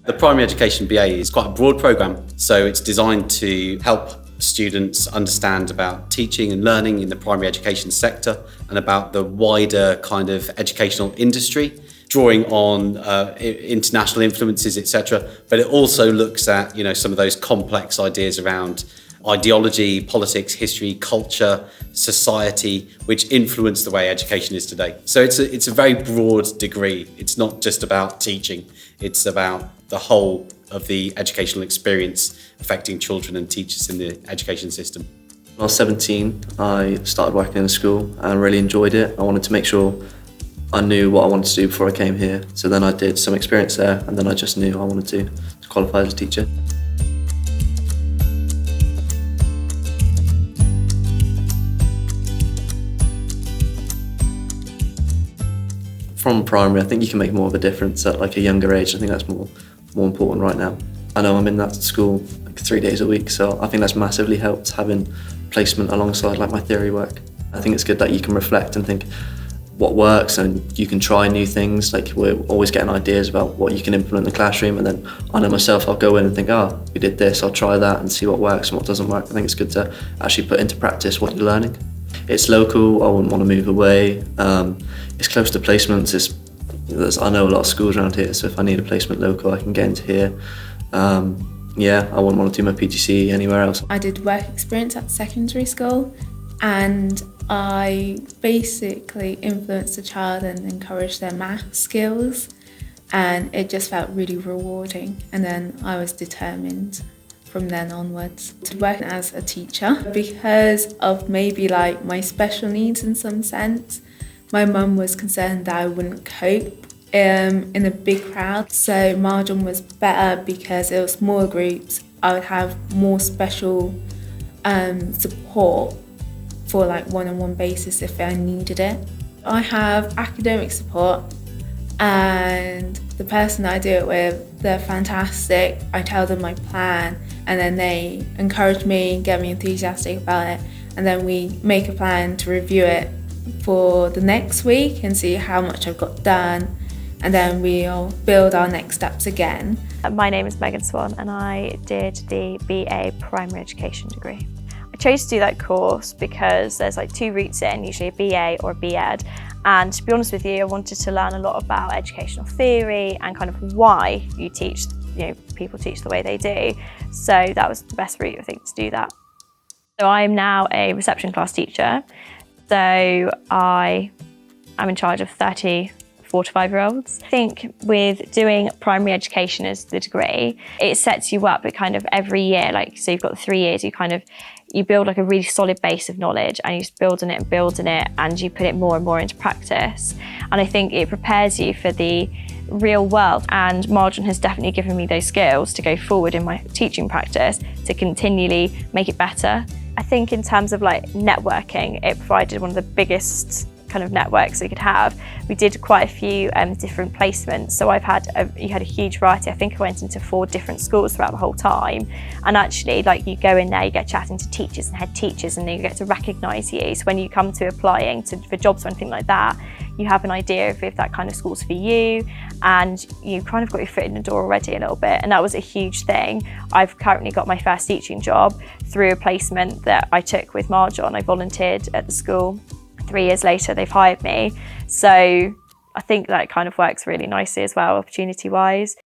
The primary education BA is quite a broad programme, so it's designed to help students understand about teaching and learning in the primary education sector and about the wider kind of educational industry, drawing on international influences, etc. But it also looks at, some of those complex ideas around ideology, politics, history, culture, society, which influence the way education is today. So it's a very broad degree. It's not just about teaching, it's about the whole of the educational experience affecting children and teachers in the education system. When I was 17, I started working in a school and really enjoyed it. I wanted to make sure I knew what I wanted to do before I came here. So then I did some experience there, and then I just knew I wanted to qualify as a teacher. From primary, I think you can make more of a difference at like a younger age. I think that's more important right now. I know I'm in that school like 3 days a week, so I think that's massively helped having placement alongside like my theory work. I think it's good that you can reflect and think what works, and you can try new things. Like, we're always getting ideas about what you can implement in the classroom, and then I know myself, I'll go in and think, we did this, I'll try that and see what works and what doesn't work. I think it's good to actually put into practice what you're learning. It's local, I wouldn't want to move away. It's close to placements. I know a lot of schools around here, so if I need a placement local, I can get into here. I wouldn't want to do my PGCE anywhere else. I did work experience at secondary school, and I basically influenced the child and encouraged their math skills, and it just felt really rewarding. And then I was determined from then onwards to work as a teacher because of maybe like my special needs in some sense. My mum was concerned that I wouldn't cope in a big crowd, so Marjon was better because it was smaller groups. I would have more special support for like one-on-one basis if I needed it. I have academic support, and the person I do it with, they're fantastic. I tell them my plan, and then they encourage me, get me enthusiastic about it, and then we make a plan to review it for the next week and see how much I've got done, and then we'll build our next steps again. My name is Megan Swan, and I did the BA Primary Education degree. I chose to do that course because there's like 2 routes in, usually a BA or a BEd, and to be honest with you, I wanted to learn a lot about educational theory and kind of why you teach, people teach the way they do. So that was the best route, I think, to do that. So I'm now a reception class teacher. So I am in charge of 4 to 5-year-olds. I think with doing primary education as the degree, it sets you up at kind of every year. So you've got 3 years, you build like a really solid base of knowledge, and you just building it, and you put it more and more into practice. And I think it prepares you for the real world. And Marjon has definitely given me those skills to go forward in my teaching practice to continually make it better. I think in terms of like networking, it provided one of the biggest kind of networks we could have. We did quite a few different placements, so you had a huge variety. I think I went into 4 different schools throughout the whole time, and actually you go in there, you get chatting to teachers and head teachers, and they get to recognise you. So when you come to applying for jobs or anything like that, you have an idea of if that kind of school's for you, and you kind of got your foot in the door already a little bit, and that was a huge thing. I've currently got my first teaching job through a placement that I took with Marjon. I volunteered at the school. 3 years later, they've hired me. So I think that kind of works really nicely as well, opportunity-wise.